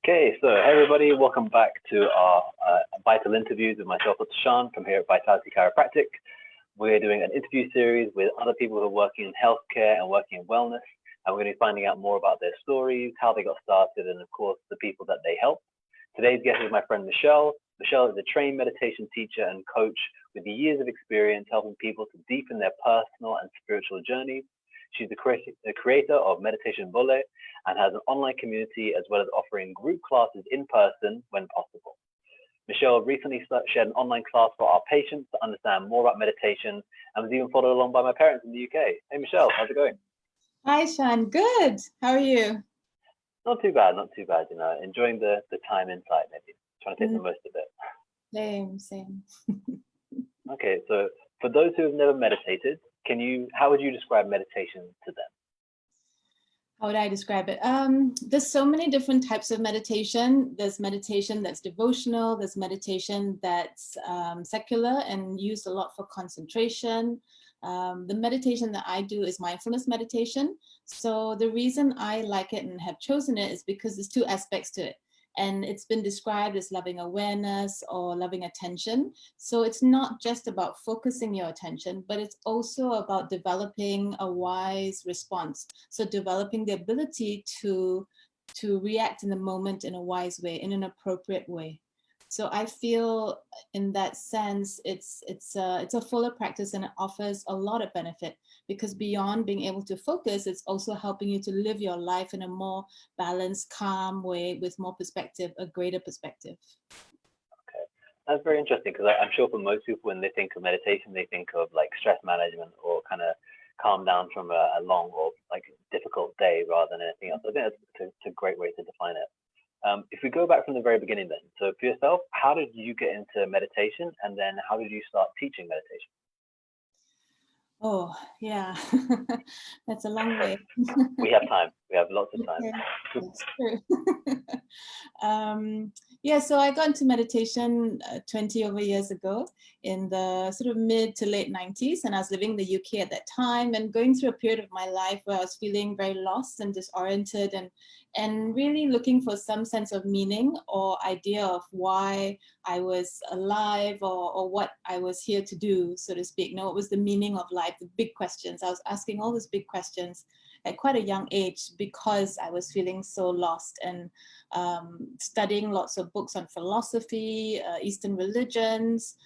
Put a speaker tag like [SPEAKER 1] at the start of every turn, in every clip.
[SPEAKER 1] Okay, so hey everybody, welcome back to our Vital interviews with myself, Dr. Shaan, from here at Vitality Chiropractic. We're doing an interview series with other people who are working in healthcare and working in wellness, and we're going to be finding out more about their stories, how they got started, and of course, the people that they help. Today's guest is my friend Michelle. Michelle is a trained meditation teacher and coach with years of experience helping people to deepen their personal and spiritual journeys. She's the creator of Meditation Volley and has an online community as well as offering group classes in person when possible. Michelle recently shared an online class for our patients to understand more about meditation and was even followed along by my parents in the UK. Hey Michelle, how's it going?
[SPEAKER 2] Hi Shaan, good. How are you?
[SPEAKER 1] Not too bad, you know, enjoying the time inside maybe, trying to take the most of it.
[SPEAKER 2] Same.
[SPEAKER 1] Okay, so for those who have never meditated, how would you describe meditation to them?
[SPEAKER 2] How would I describe it? There's so many different types of meditation. There's meditation that's devotional. There's meditation that's secular and used a lot for concentration. The meditation that I do is mindfulness meditation. So the reason I like it and have chosen it is because there's two aspects to it. And it's been described as loving awareness or loving attention. So it's not just about focusing your attention, but it's also about developing a wise response. So developing the ability to react in the moment in a wise way, in an appropriate way. So I feel in that sense, it's a fuller practice and it offers a lot of benefit because beyond being able to focus, it's also helping you to live your life in a more balanced, calm way with more perspective, a greater perspective.
[SPEAKER 1] Okay, that's very interesting because I'm sure for most people when they think of meditation, they think of like stress management or kind of calm down from a long or like difficult day rather than anything else. I think it's a great way to define it. If we go back from the very beginning then, so for yourself, how did you get into meditation and then how did you start teaching meditation?
[SPEAKER 2] Oh, yeah, that's a long way.
[SPEAKER 1] We have time. We have lots of time.
[SPEAKER 2] Yeah, that's true. Yeah, so I got into meditation 20 over years ago in the sort of mid to late 90s, and I was living in the UK at that time and going through a period of my life where I was feeling very lost and disoriented and really looking for some sense of meaning or idea of why I was alive or what I was here to do, so to speak. What was the meaning of life, the big questions. I was asking all these big questions at quite a young age because I was feeling so lost and studying lots of books on philosophy, Eastern religions,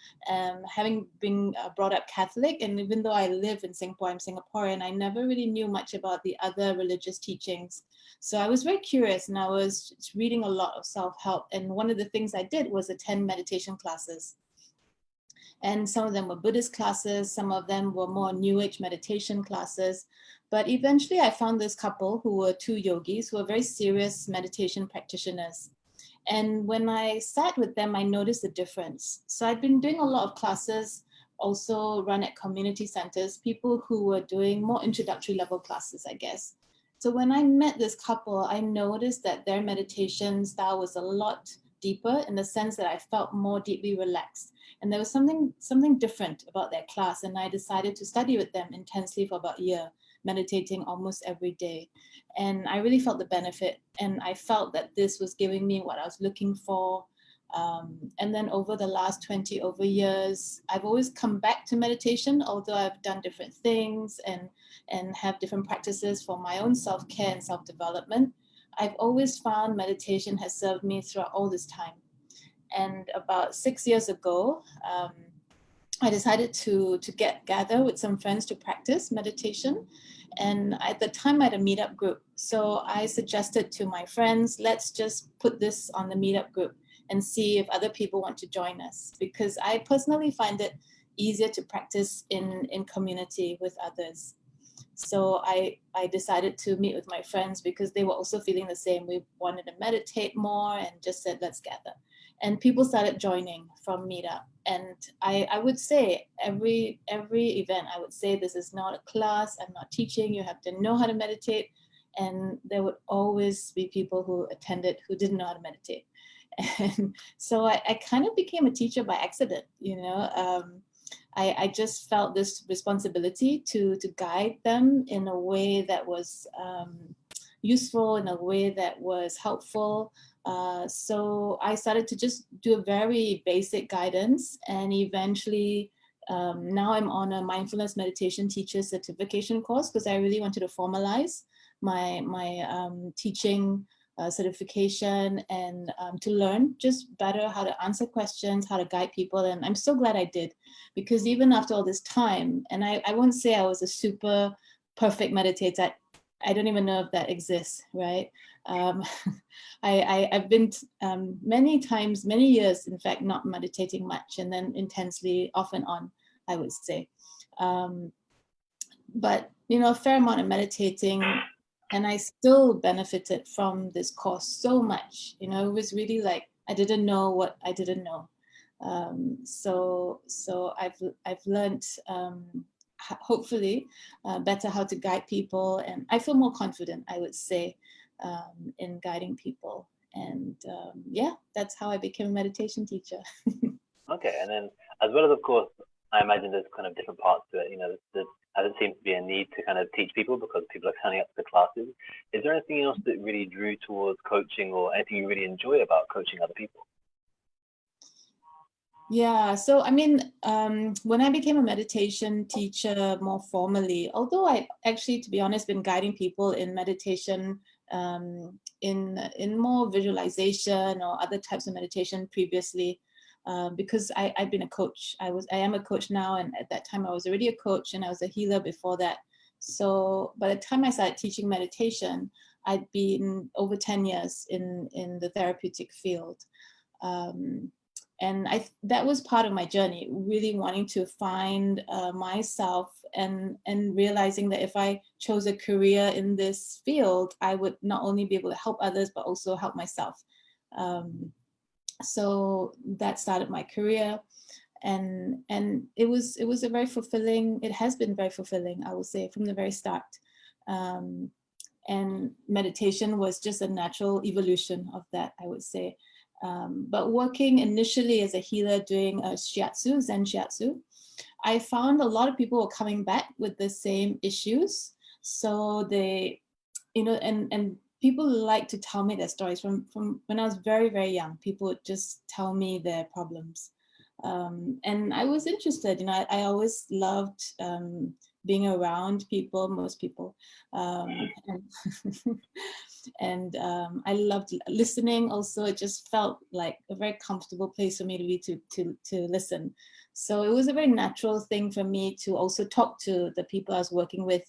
[SPEAKER 2] having been brought up Catholic. And even though I live in Singapore, I'm Singaporean, I never really knew much about the other religious teachings. So I was very curious and I was reading a lot of self-help. And one of the things I did was attend meditation classes. And some of them were Buddhist classes, some of them were more New Age meditation classes. But eventually I found this couple who were two yogis who were very serious meditation practitioners. And when I sat with them, I noticed the difference. So I'd been doing a lot of classes, also run at community centers, people who were doing more introductory level classes, I guess. So when I met this couple, I noticed that their meditation style was a lot deeper in the sense that I felt more deeply relaxed. And there was something different about their class. And I decided to study with them intensely for about a year, meditating almost every day. And I really felt the benefit. And I felt that this was giving me what I was looking for. And then over the last 20 over years, I've always come back to meditation, although I've done different things and have different practices for my own self-care and self-development. I've always found meditation has served me throughout all this time. And about 6 years ago, I decided to gather with some friends to practice meditation. And at the time I had a meetup group. So I suggested to my friends, let's just put this on the meetup group and see if other people want to join us. Because I personally find it easier to practice in community with others. So I decided to meet with my friends because they were also feeling the same. We wanted to meditate more and just said, let's gather. And people started joining from Meetup. And I would say every event, I would say this is not a class, I'm not teaching, you have to know how to meditate. And there would always be people who attended who didn't know how to meditate. And so I kind of became a teacher by accident, you know. I just felt this responsibility to guide them in a way that was useful in a way that was helpful. So I started to just do a very basic guidance, and eventually now I'm on a mindfulness meditation teacher certification course because I really wanted to formalize my teaching certification, and to learn just better how to answer questions, how to guide people. And I'm so glad I did, because even after all this time, and I won't say I was a super perfect meditator. I don't even know if that exists, right? Um, I've been many times, many years, in fact, not meditating much, and then intensely off and on, I would say. But, you know, a fair amount of meditating, and I still benefited from this course so much. You know, it was really like I didn't know what I didn't know. So I've learned hopefully better how to guide people, and I feel more confident, I would say, in guiding people. And yeah, that's how I became a meditation teacher.
[SPEAKER 1] Okay, and then as well as, of course, I imagine there's kind of different parts to it. You know, there hasn't seemed to be a need to kind of teach people because people are signing up to the classes. Is there anything else that really drew towards coaching, or anything you really enjoy about coaching other people?
[SPEAKER 2] Yeah, so I mean, when I became a meditation teacher more formally, although I actually, to be honest, been guiding people in meditation, in more visualization or other types of meditation previously, because I've been a coach. I am a coach now, and at that time I was already a coach, and I was a healer before that. So by the time I started teaching meditation, I'd been over 10 years in the therapeutic field. And that was part of my journey, really wanting to find myself, and realizing that if I chose a career in this field, I would not only be able to help others, but also help myself. So that started my career, and it was a very fulfilling, it has been very fulfilling, I would say, from the very start. And meditation was just a natural evolution of that, I would say. But working initially as a healer doing shiatsu, Zen shiatsu, I found a lot of people were coming back with the same issues. So they, you know, and people like to tell me their stories from when I was very, very young. People would just tell me their problems. And I was interested, you know, I always loved being around people, most people. And and I loved listening also. It just felt like a very comfortable place for me to be to listen. So it was a very natural thing for me to also talk to the people I was working with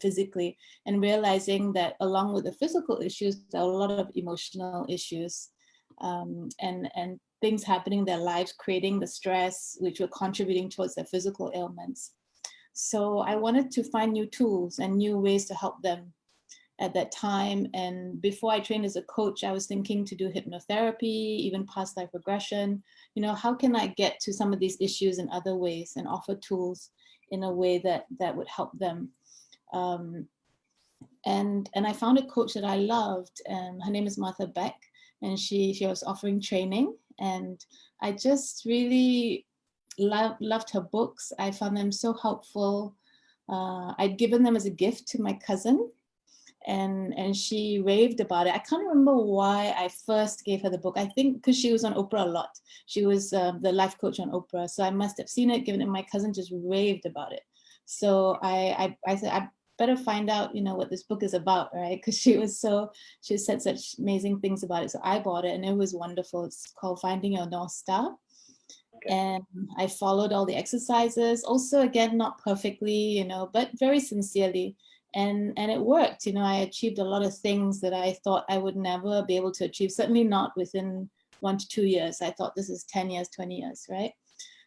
[SPEAKER 2] physically, and realizing that along with the physical issues, there are a lot of emotional issues, and things happening in their lives, creating the stress, which were contributing towards their physical ailments. So I wanted to find new tools and new ways to help them at that time. And before I trained as a coach, I was thinking to do hypnotherapy, even past life regression. You know, how can I get to some of these issues in other ways and offer tools in a way that would help them? And I found a coach that I loved, and her name is Martha Beck, and she was offering training, and I just really loved her books. I found them so helpful. I'd given them as a gift to my cousin, and she raved about it. I can't remember why I first gave her the book. I think because she was on Oprah a lot. She was the life coach on Oprah, so I must have seen it, given it. My cousin just raved about it. So I said, I better find out, you know, what this book is about, right? Because she said such amazing things about it. So I bought it, and it was wonderful. It's called Finding Your North Star. Okay. And I followed all the exercises. Also, again, not perfectly, you know, but very sincerely. And it worked. You know, I achieved a lot of things that I thought I would never be able to achieve, certainly not within 1 to 2 years. I thought this is 10 years, 20 years, right?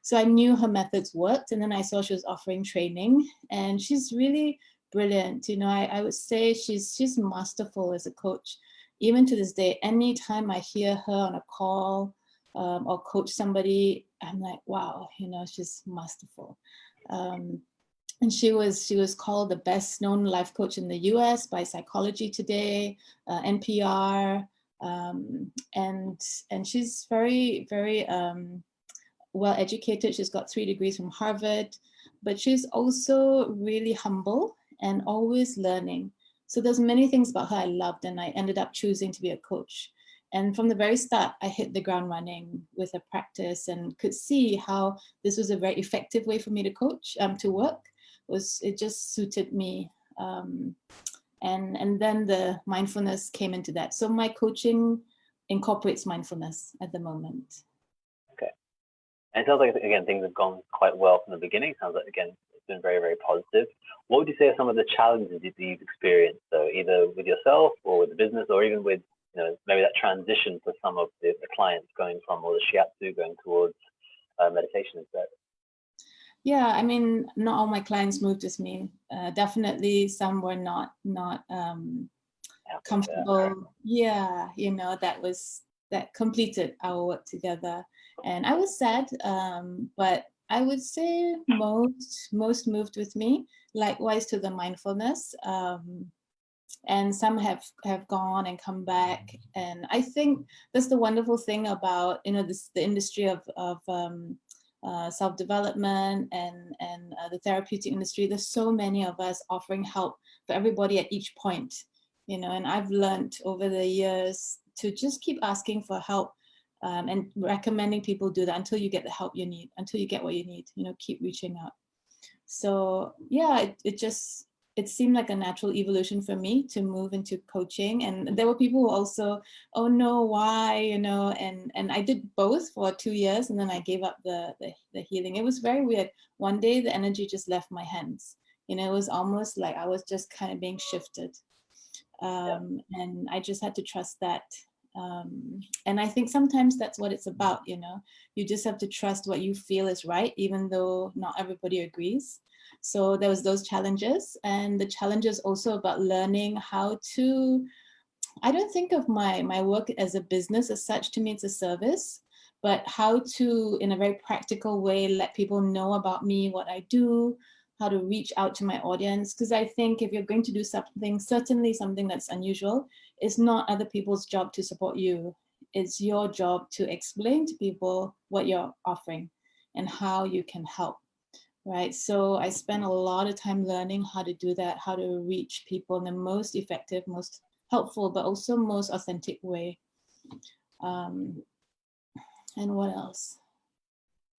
[SPEAKER 2] So I knew her methods worked, and then I saw she was offering training, and she's really brilliant. You know, I would say she's masterful as a coach. Even to this day, anytime I hear her on a call or coach somebody, I'm like, wow, you know, she's masterful. And she was called the best known life coach in the US by Psychology Today, NPR, and she's very, very well educated. She's got 3 degrees from Harvard, but she's also really humble and always learning. So there's many things about her I loved, and I ended up choosing to be a coach. And from the very start, I hit the ground running with a practice and could see how this was a very effective way for me to coach, to work. It just suited me. And then the mindfulness came into that. So my coaching incorporates mindfulness at the moment.
[SPEAKER 1] Okay. And it sounds like, again, things have gone quite well from the beginning. It sounds like, again, it's been very, very positive. What would you say are some of the challenges you've experienced, though, either with yourself or with the business, or even with, maybe that transition for some of the clients going from, or the shiatsu going towards meditation instead?
[SPEAKER 2] Yeah, I mean, not all my clients moved with me. Definitely, some were not comfortable. Yeah, that completed our work together, and I was sad. But I would say most moved with me. Likewise to the mindfulness. And some have gone and come back, and I think that's the wonderful thing about the industry of self-development and the therapeutic industry. There's so many of us offering help for everybody at each point, and I've learned over the years to just keep asking for help, and recommending people do that until you get the help you need, until you get what you need. Keep reaching out. So yeah, it seemed like a natural evolution for me to move into coaching. And there were people who also, oh no, why, and I did both for 2 years, and then I gave up the healing. It was very weird. One day the energy just left my hands. It was almost like I was just kind of being shifted. And I just had to trust that. And I think sometimes that's what it's about, you just have to trust what you feel is right, even though not everybody agrees. So there was those challenges, and the challenges also about learning how to, I don't think of my work as a business as such. To me, it's a service, but how to, in a very practical way, let people know about me, what I do, how to reach out to my audience. Because I think if you're going to do something, certainly something that's unusual, it's not other people's job to support you. It's your job to explain to people what you're offering and how you can help. Right. So I spent a lot of time learning how to do that, how to reach people in the most effective, most helpful, but also most authentic way. And what else?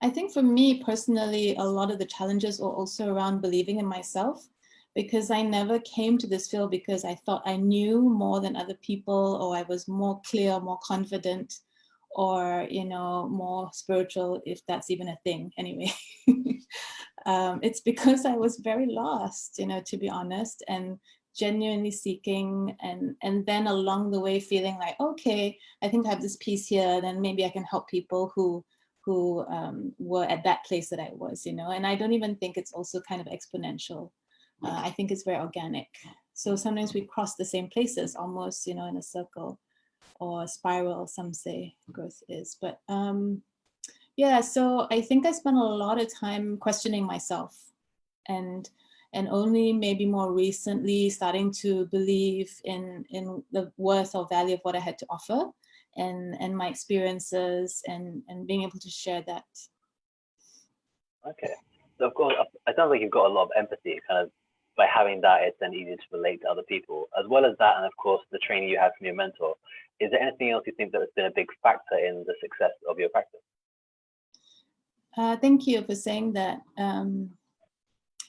[SPEAKER 2] I think for me personally, a lot of the challenges were also around believing in myself, because I never came to this field because I thought I knew more than other people, or I was more clear, more confident, or, more spiritual, if that's even a thing anyway. It's because I was very lost, to be honest, and genuinely seeking, and then along the way feeling like, okay, I think I have this piece here, then maybe I can help people who were at that place that I was, and I don't even think it's also kind of exponential. I think it's very organic. So sometimes we cross the same places almost, in a circle or a spiral, some say growth is. But yeah, so I think I spent a lot of time questioning myself, and only maybe more recently starting to believe in the worth or value of what I had to offer, and my experiences, and being able to share that.
[SPEAKER 1] Okay. So of course, it sounds like you've got a lot of empathy, kind of by having that, it's then easier to relate to other people, as well as that, and of course the training you had from your mentor. Is there anything else you think that has been a big factor in the success of your practice?
[SPEAKER 2] Thank you for saying that.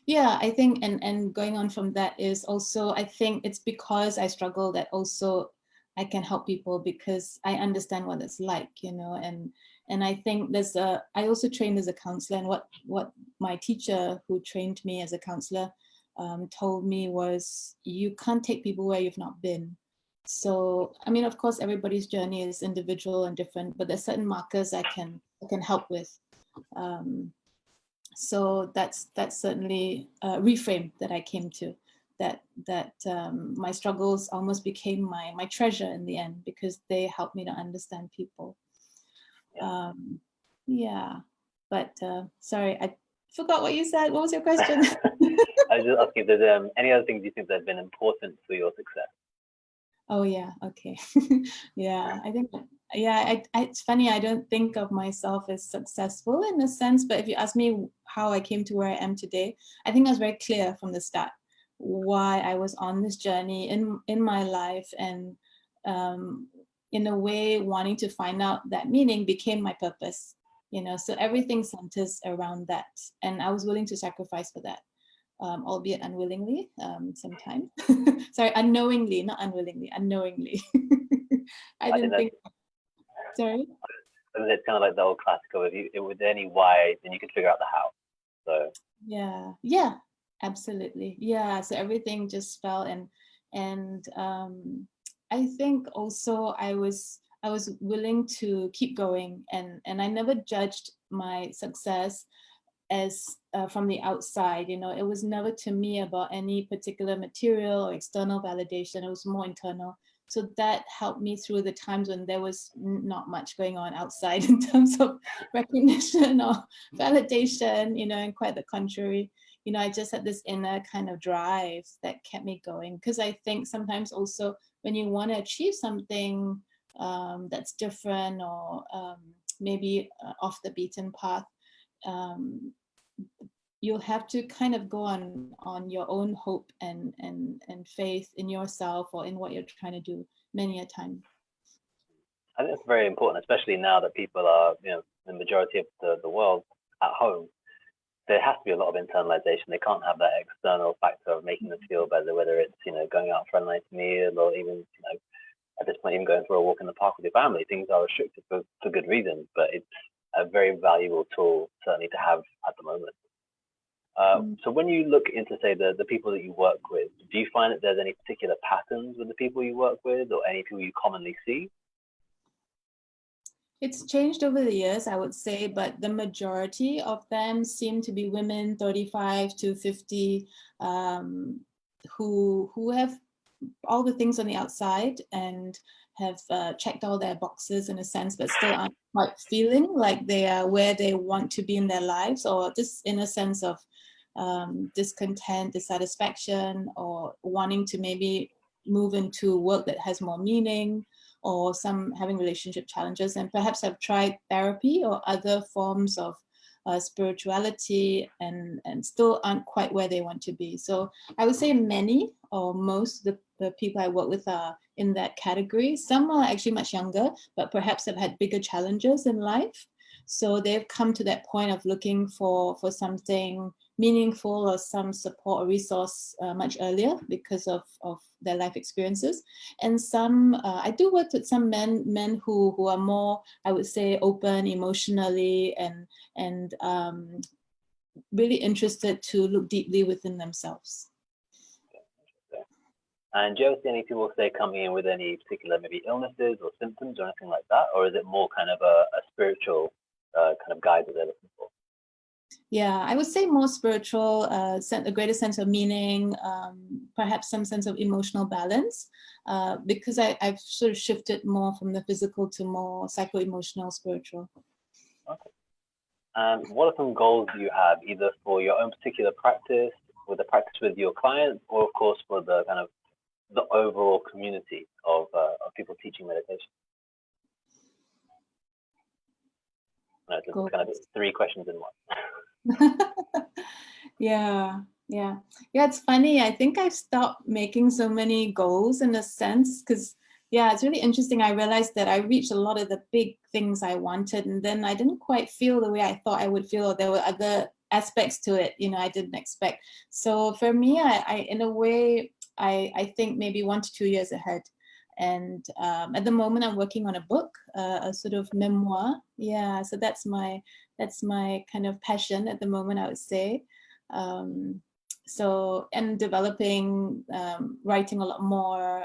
[SPEAKER 2] Yeah, I think, and going on from that is also, I think it's because I struggle that also I can help people, because I understand what it's like, and I think I also trained as a counselor, and what my teacher who trained me as a counselor told me was, you can't take people where you've not been. So, I mean, of course, everybody's journey is individual and different, but there's certain markers I can help with. So that's certainly a reframe that I came to, that my struggles almost became my treasure in the end, because they helped me to understand people. Yeah, but sorry, I forgot what you said. What was your question?
[SPEAKER 1] I was just asking if there's any other things you think that have been important for your success.
[SPEAKER 2] Oh yeah, okay. Yeah, I think, yeah, it's funny, I don't think of myself as successful in a sense, but if you ask me how I came to where I am today, I think I was very clear from the start. why I was on this journey in my life, and in a way wanting to find out that meaning became my purpose, you know, so everything centers around that, and I was willing to sacrifice for that, albeit unwillingly sometimes. Sorry, unknowingly, not unwillingly, unknowingly. I didn't think, sorry?
[SPEAKER 1] It's kind of like the old classic of if it was any why, then you could figure out the how. So
[SPEAKER 2] yeah, absolutely. Yeah, so everything just fell, and I think also I was willing to keep going, and I never judged my success as from the outside. You know, it was never to me about any particular material or external validation. It was more internal. So that helped me through the times when there was not much going on outside in terms of recognition or validation, you know, and quite the contrary. You know, I just had this inner kind of drive that kept me going, because I think sometimes also when you want to achieve something that's different, or maybe off the beaten path, you'll have to kind of go on your own hope and faith in yourself or in what you're trying to do many a time.
[SPEAKER 1] I think it's very important, especially now that people are, you know, the majority of the world at home. There has to be a lot of internalization. They can't have that external factor of making them feel better, whether it's, you know, going out for a nice meal, or even, you know, at this point, even going for a walk in the park with your family. Things are restricted for good reasons, but it's a very valuable tool, certainly, to have at the moment. So when you look into, say, the people that you work with, do you find that there's any particular patterns with the people you work with, or any people you commonly see?
[SPEAKER 2] It's changed over the years, I would say, but the majority of them seem to be women 35 to 50, who have all the things on the outside and have checked all their boxes in a sense, but still aren't quite feeling like they are where they want to be in their lives, or just in a sense of discontent, dissatisfaction, or wanting to maybe move into work that has more meaning, or some having relationship challenges, and perhaps have tried therapy or other forms of spirituality, and still aren't quite where they want to be. So I would say many or most of the people I work with are in that category. Some are actually much younger, but perhaps have had bigger challenges in life. So they've come to that point of looking for something meaningful or some support or resource much earlier because of their life experiences. And some, I do work with some men who are more, I would say, open emotionally, and really interested to look deeply within themselves.
[SPEAKER 1] And do you ever see any people, say, coming in with any particular maybe illnesses or symptoms or anything like that? Or is it more kind of a spiritual kind of guide that they're looking for?
[SPEAKER 2] Yeah, I would say more spiritual, a greater sense of meaning, perhaps some sense of emotional balance, because I've sort of shifted more from the physical to more psycho-emotional, spiritual.
[SPEAKER 1] Okay. And what are some goals you have, either for your own particular practice, with the practice with your clients, or of course for the kind of the overall community of people teaching meditation? No, it's kind of 3 questions in one.
[SPEAKER 2] Yeah. It's funny. I think I've stopped making so many goals in a sense, because it's really interesting. I realized that I reached a lot of the big things I wanted, and then I didn't quite feel the way I thought I would feel, or there were other aspects to it, you know, I didn't expect. So for me, I in a way, I think maybe 1 to 2 years ahead. And at the moment, I'm working on a book, a sort of memoir. Yeah, so that's my kind of passion at the moment, I would say. So, and developing, writing a lot more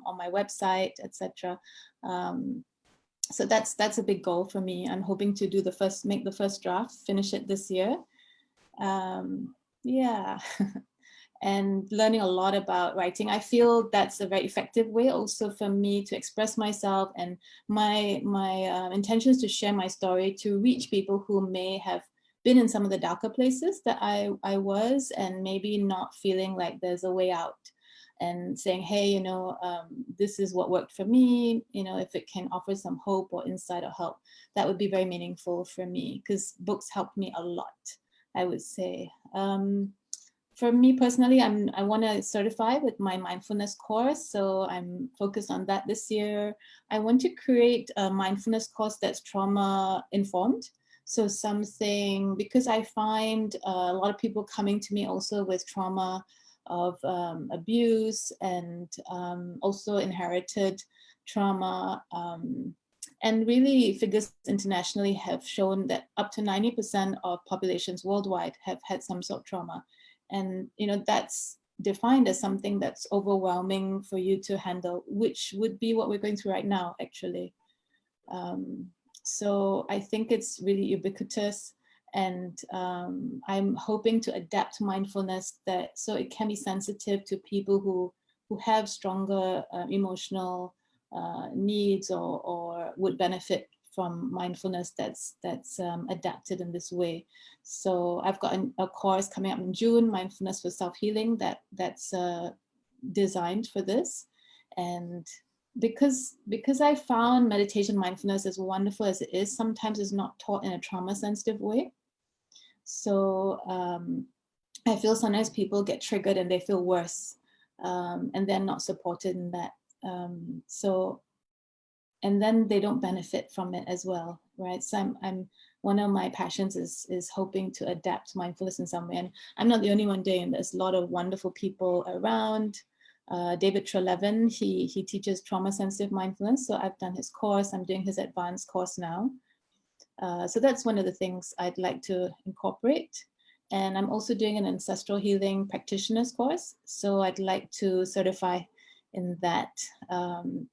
[SPEAKER 2] on my website, etc. So that's a big goal for me. I'm hoping to make the first draft, finish it this year. Yeah. And learning a lot about writing. I feel that's a very effective way also for me to express myself, and my intention is to share my story to reach people who may have been in some of the darker places that I was, and maybe not feeling like there's a way out, and saying, hey, you know, this is what worked for me, you know, if it can offer some hope or insight or help, that would be very meaningful for me, because books helped me a lot, I would say. for me personally, I want to certify with my mindfulness course. So I'm focused on that this year. I want to create a mindfulness course that's trauma informed. So something, because I find a lot of people coming to me also with trauma of abuse and also inherited trauma. And really, figures internationally have shown that up to 90% of populations worldwide have had some sort of trauma. And that's defined as something that's overwhelming for you to handle, which would be what we're going through right now, actually. So I think it's really ubiquitous, and I'm hoping to adapt mindfulness so it can be sensitive to people who have stronger emotional needs or would benefit from mindfulness that's adapted in this way. So I've got a course coming up in June, Mindfulness for Self-Healing, that's designed for this. And because I found meditation mindfulness, as wonderful as it is, sometimes it's not taught in a trauma sensitive way. So I feel sometimes people get triggered and they feel worse, and they're not supported in that. And then they don't benefit from it as well, right? So I'm one of my passions is hoping to adapt mindfulness in some way. And I'm not the only one doing it. There's a lot of wonderful people around. David Treleaven, he teaches trauma sensitive mindfulness. So I've done his course. I'm doing his advanced course now. So that's one of the things I'd like to incorporate. And I'm also doing an ancestral healing practitioner's course. So I'd like to certify in that,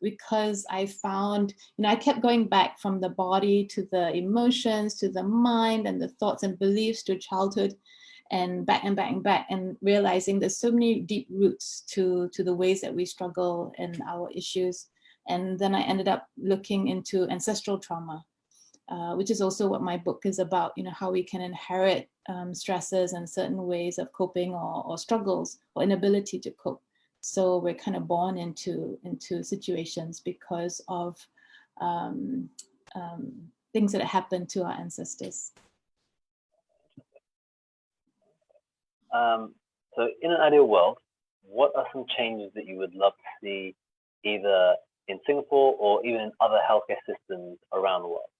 [SPEAKER 2] because I found, I kept going back from the body to the emotions, to the mind and the thoughts and beliefs to childhood, and back and back and back, and realizing there's so many deep roots to the ways that we struggle and our issues. And then I ended up looking into ancestral trauma, which is also what my book is about, how we can inherit stresses and certain ways of coping or struggles or inability to cope. So we're kind of born into situations because of things that happened to our ancestors.
[SPEAKER 1] So in an ideal world, what are some changes that you would love to see either in Singapore or even in other healthcare systems around the world?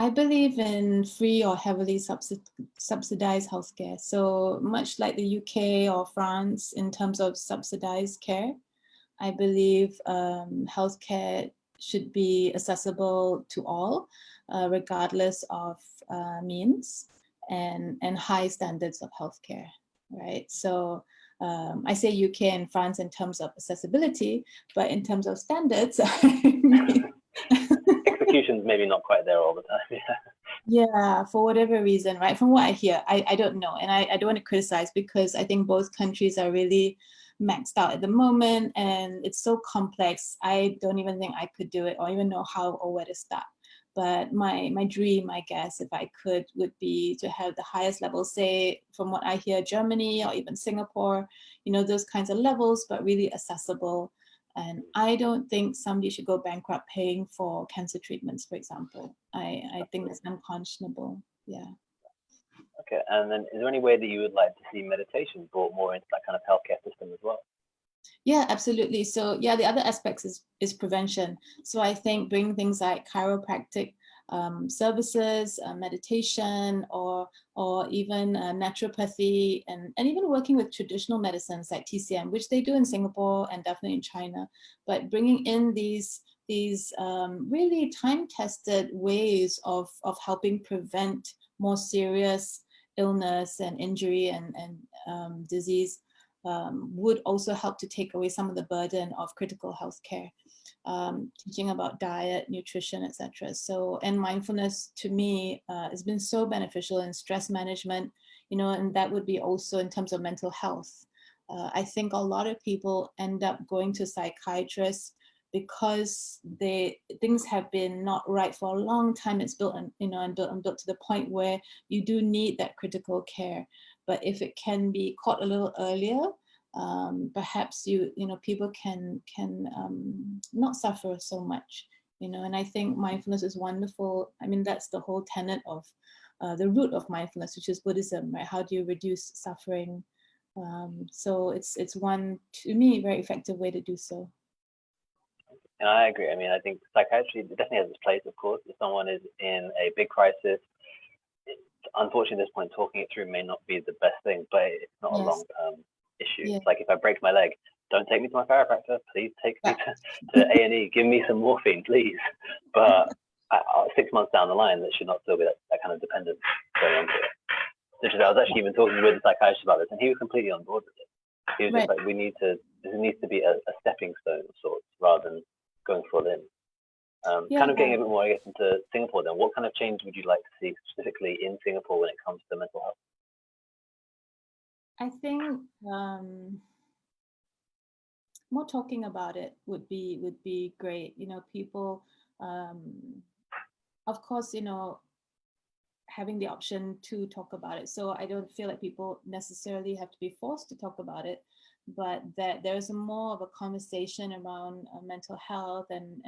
[SPEAKER 2] I believe in free or heavily subsidized healthcare. So much like the UK or France in terms of subsidized care, I believe healthcare should be accessible to all, regardless of means, and high standards of healthcare, right? So I say UK and France in terms of accessibility, but in terms of standards,
[SPEAKER 1] execution's maybe not quite there all the time.
[SPEAKER 2] Yeah, for whatever reason, right? From what I hear, I don't know. And I don't want to criticize, because I think both countries are really maxed out at the moment, and it's so complex. I don't even think I could do it or even know how or where to start. But my dream, I guess, if I could, would be to have the highest level, say, from what I hear, Germany or even Singapore, those kinds of levels, but really accessible. And I don't think somebody should go bankrupt paying for cancer treatments, for example. I think that's unconscionable. Yeah.
[SPEAKER 1] Okay. And then is there any way that you would like to see meditation brought more into that kind of healthcare system as well?
[SPEAKER 2] Yeah, absolutely. So yeah, the other aspects is prevention. So I think bringing things like chiropractic services, meditation, or even naturopathy, and even working with traditional medicines like TCM, which they do in Singapore and definitely in China, but bringing in these really time-tested ways of helping prevent more serious illness and injury and disease. Would also help to take away some of the burden of critical health care, teaching about diet, nutrition, etc. So, and mindfulness to me has been so beneficial in stress management, and that would be also in terms of mental health. I think a lot of people end up going to psychiatrists because things have been not right for a long time. It's built and built to the point where you do need that critical care. But if it can be caught a little earlier, perhaps people can not suffer so much, and I think mindfulness is wonderful. I mean, that's the whole tenet of the root of mindfulness, which is Buddhism, right? How do you reduce suffering? So it's one, to me, very effective way to do so.
[SPEAKER 1] And I agree. I mean, I think psychiatry definitely has its place, of course. If someone is in a big crisis, unfortunately, at this point, talking it through may not be the best thing, but it's not a long-term issue. It's like if I break my leg, don't take me to my chiropractor. Please take me to A&E. Give me some morphine, please. But 6 months down the line, that should not still be that kind of dependence going into it. I was actually even talking with a psychiatrist about this, and he was completely on board with it. He was just like, this needs to be a stepping stone of sorts, rather than going full in. Kind of getting a bit more, I guess, into Singapore then. What kind of change would you like to see specifically in Singapore when it comes to mental health?
[SPEAKER 2] I think more talking about it would be great. You know, people, of course, you know, having the option to talk about it. So I don't feel like people necessarily have to be forced to talk about it, but that there's more of a conversation around mental health and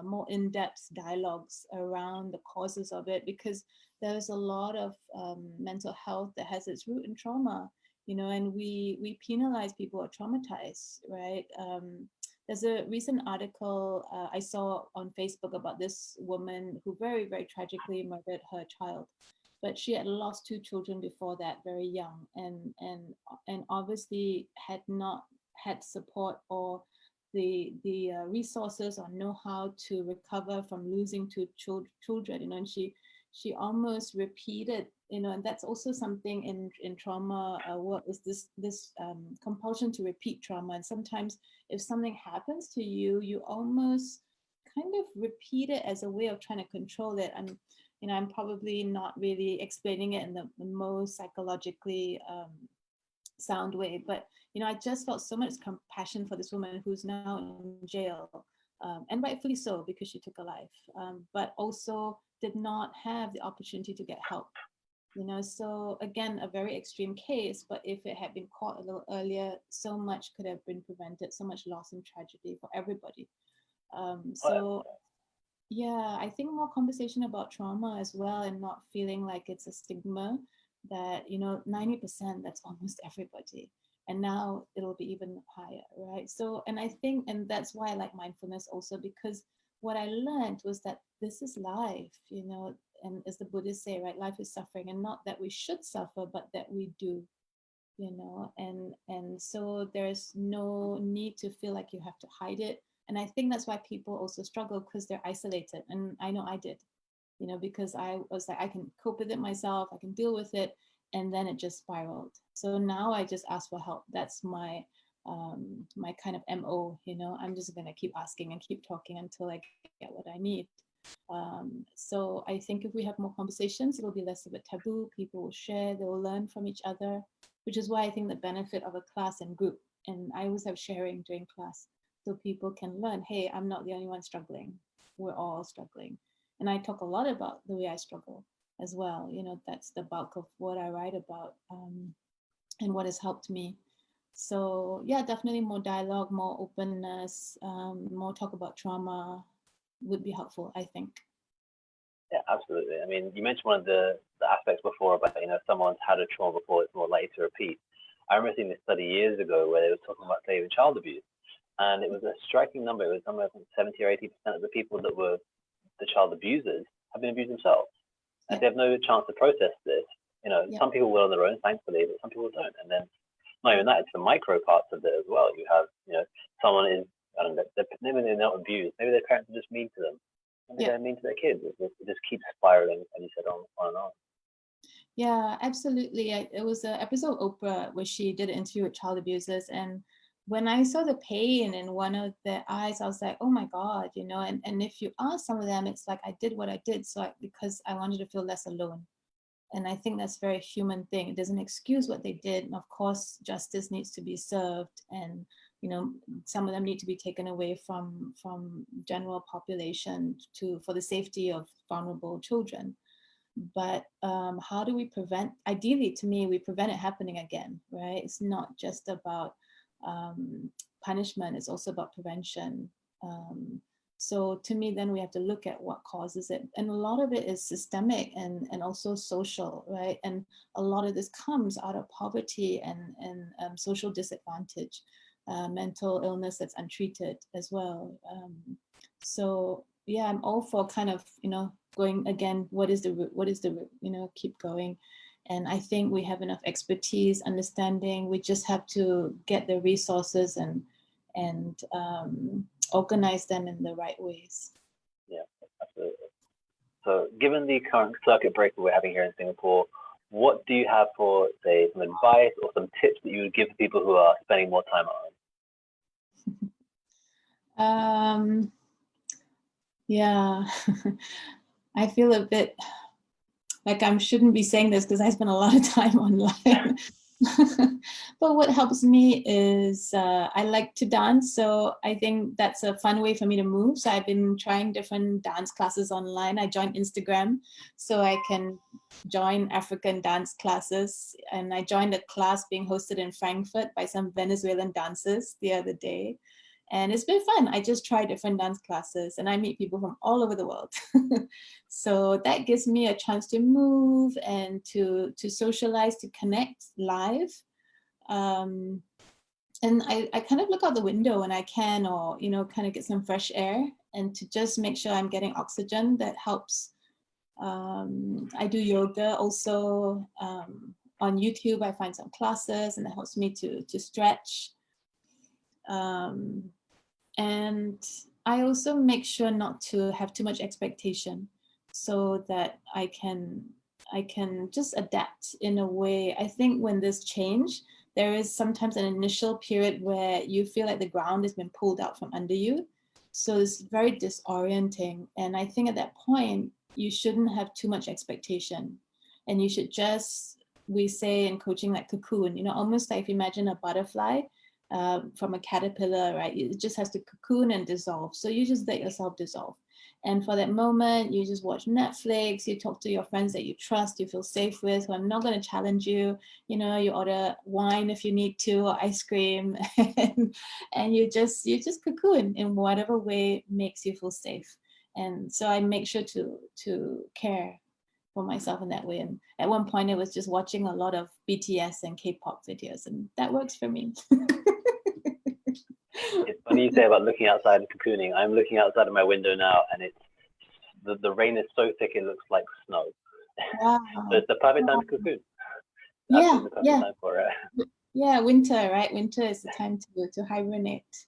[SPEAKER 2] more in-depth dialogues around the causes of it, because there's a lot of mental health that has its root in trauma, you know, and we penalize people who are traumatized, right? There's a recent article I saw on Facebook about this woman who very, very tragically murdered her child, but she had lost 2 children before that, very young, and obviously had not had support or the resources or know-how to recover from losing 2 children, you know, and she almost repeated, you know, and that's also something in trauma work, is this compulsion to repeat trauma. And sometimes if something happens to you, you almost kind of repeat it as a way of trying to control it. And, you know, I'm probably not really explaining it in the most psychologically sound way, but, you know, I just felt so much compassion for this woman who's now in jail, and rightfully so, because she took a life, but also did not have the opportunity to get help, you know. So again, a very extreme case, but if it had been caught a little earlier, so much could have been prevented, so much loss and tragedy for everybody. So yeah, I think more conversation about trauma as well, and not feeling like it's a stigma that, you know, 90%, that's almost everybody. And now it'll be even higher, right? So, and I think, and that's why I like mindfulness also, because what I learned was that this is life, you know, and as the Buddhists say, right, life is suffering, and not that we should suffer, but that we do, you know, and so there's no need to feel like you have to hide it. And I think that's why people also struggle, because they're isolated. And I know I did, you know, because I was like, I can cope with it myself, I can deal with it. And then it just spiraled. So now I just ask for help. That's my my kind of MO, you know. I'm just gonna keep asking and keep talking until I get what I need. So I think if we have more conversations, it'll be less of a taboo. People will share, they will learn from each other, which is why I think the benefit of a class and group. And I always have sharing during class, so people can learn, hey, I'm not the only one struggling. We're all struggling. And I talk a lot about the way I struggle as well. You know, that's the bulk of what I write about, and what has helped me. So yeah, definitely more dialogue, more openness, more talk about trauma would be helpful, I think.
[SPEAKER 1] Yeah, absolutely. I mean, you mentioned one of the aspects before about, you know, if someone's had a trauma before, it's more likely to repeat. I remember seeing this study years ago where they were talking about, say, even child abuse. And it was a striking number. It was somewhere from 70 or 80% of the people that were the child abusers have been abused themselves. And they have no chance to process this. You know, some people will on their own, thankfully, but some people don't. And then not even that, it's the micro parts of it as well. You have, you know, someone is, I don't know, maybe they're not abused. Maybe their parents are just mean to them. Maybe they're mean to their kids. It just keeps spiraling, and you said on and on.
[SPEAKER 2] Yeah, absolutely. It was an episode of Oprah where she did an interview with child abusers, and when I saw the pain in one of their eyes, I was like, oh my God, you know. And if you ask some of them, it's like, I did what I did because I wanted to feel less alone. And I think that's a very human thing. It doesn't excuse what they did. And of course, justice needs to be served. And, you know, some of them need to be taken away from general population for the safety of vulnerable children. But how do we prevent, ideally to me, we prevent it happening again, right? It's not just about punishment, it's also about prevention. So to me, then we have to look at what causes it. And a lot of it is systemic and also social, right? And a lot of this comes out of poverty and social disadvantage, mental illness that's untreated as well. So yeah, I'm all for kind of, going again, what is the root? What is the root? Keep going. And I think we have enough expertise, understanding. We just have to get the resources and organize them in the right ways.
[SPEAKER 1] Yeah, absolutely. So given the current circuit breaker we're having here in Singapore, what do you have for, say, some advice or some tips that you would give to people who are spending more time at home?
[SPEAKER 2] Yeah, I feel a bit like I shouldn't be saying this because I spend a lot of time online. But what helps me is I like to dance. So I think that's a fun way for me to move. So I've been trying different dance classes online. I joined Instagram so I can join African dance classes. And I joined a class being hosted in Frankfurt by some Venezuelan dancers the other day. And it's been fun. I just try different dance classes and I meet people from all over the world. So that gives me a chance to move and to socialize, to connect live. And I kind of look out the window when I can, or, kind of get some fresh air and to just make sure I'm getting oxygen. That helps. I do yoga also. On YouTube, I find some classes and it helps me to stretch. And I also make sure not to have too much expectation so that I can just adapt in a way. I think when there's change, there is sometimes an initial period where you feel like the ground has been pulled out from under you. So it's very disorienting. And I think at that point, you shouldn't have too much expectation. And you should just, we say in coaching, like cocoon, almost like if you imagine a butterfly, from a caterpillar, right? It just has to cocoon and dissolve. So you just let yourself dissolve. And for that moment, you just watch Netflix, you talk to your friends that you trust, you feel safe with, who are not going to challenge you. You order wine if you need to, or ice cream, and you just cocoon in whatever way makes you feel safe. And so I make sure to care for myself in that way. And at one point, it was just watching a lot of BTS and K-pop videos, and that works for me.
[SPEAKER 1] It's funny you say about looking outside and cocooning. I'm looking outside of my window now, and it's the rain is so thick it looks like snow.
[SPEAKER 2] Wow.
[SPEAKER 1] So it's the perfect time to cocoon.
[SPEAKER 2] Yeah,
[SPEAKER 1] the perfect time for it.
[SPEAKER 2] Yeah, winter, right? Winter is the time to hibernate.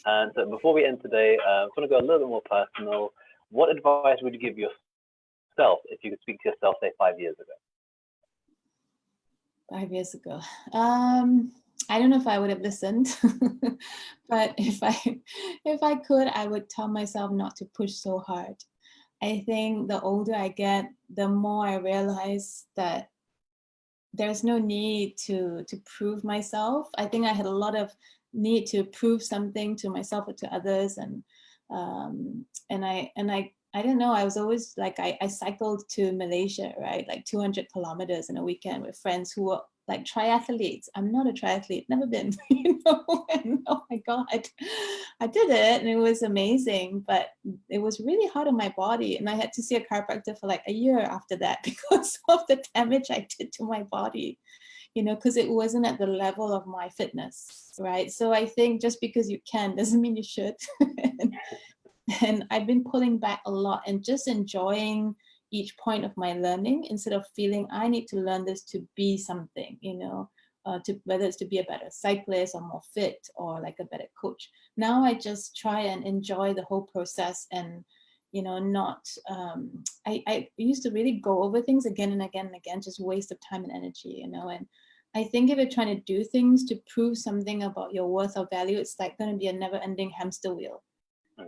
[SPEAKER 1] And so before we end today, I want to go a little bit more personal. What advice would you give yourself if you could speak to yourself, say, 5 years ago?
[SPEAKER 2] 5 years ago. I don't know if I would have listened, but if I could, I would tell myself not to push so hard. I think the older I get, the more I realize that there's no need to prove myself. I think I had a lot of need to prove something to myself or to others, and I don't know. I was always like, I cycled to Malaysia, right? Like 200 kilometers in a weekend with friends who were like triathletes. I'm not a triathlete, never been, and oh my God, I did it and it was amazing, but it was really hard on my body. And I had to see a chiropractor for like a year after that because of the damage I did to my body, because it wasn't at the level of my fitness, right? So I think just because you can doesn't mean you should. And I've been pulling back a lot and just enjoying each point of my learning instead of feeling I need to learn this to be something, whether it's to be a better cyclist or more fit or like a better coach. Now I just try and enjoy the whole process and, not, I used to really go over things again and again and again, just waste of time and energy, and I think if you're trying to do things to prove something about your worth or value, it's like going to be a never ending hamster wheel.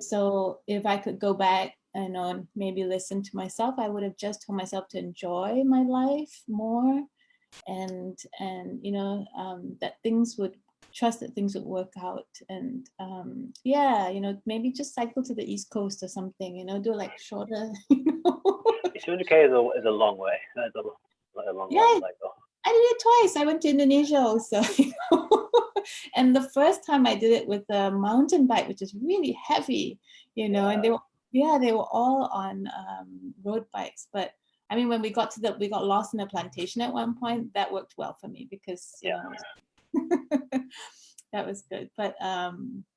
[SPEAKER 2] So if I could go back and maybe listen to myself, I would have just told myself to enjoy my life more and that things would trust that things would work out. And maybe just cycle to the East Coast or something, do like shorter,
[SPEAKER 1] 200K is a long way. That's a long
[SPEAKER 2] cycle. I did it twice. I went to Indonesia also. And the first time I did it with a mountain bike, which is really heavy, you know, and they were all on road bikes. But I mean, when we got lost in a plantation at one point, that worked well for me because, you know, that was good. But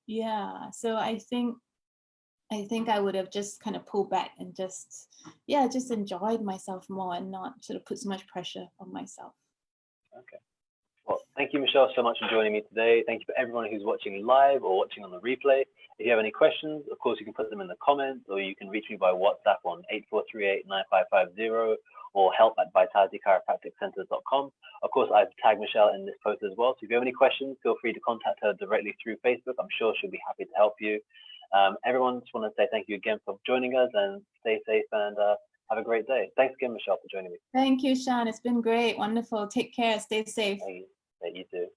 [SPEAKER 2] yeah, so I think I would have just kind of pulled back and just enjoyed myself more and not sort of put so much pressure on myself.
[SPEAKER 1] Okay. Well, thank you, Michelle, so much for joining me today. Thank you for everyone who's watching live or watching on the replay. If you have any questions, of course, you can put them in the comments, or you can reach me by WhatsApp on 8438-9550 or help@vitalitychiropracticcentres.com. Of course, I've tagged Michelle in this post as well. So if you have any questions, feel free to contact her directly through Facebook. I'm sure she'll be happy to help you. Everyone, just want to say thank you again for joining us, and stay safe and have a great day. Thanks again, Michelle, for joining me.
[SPEAKER 2] Thank you, Shaan. It's been great. Wonderful. Take care. Stay safe.
[SPEAKER 1] Thank you. You too.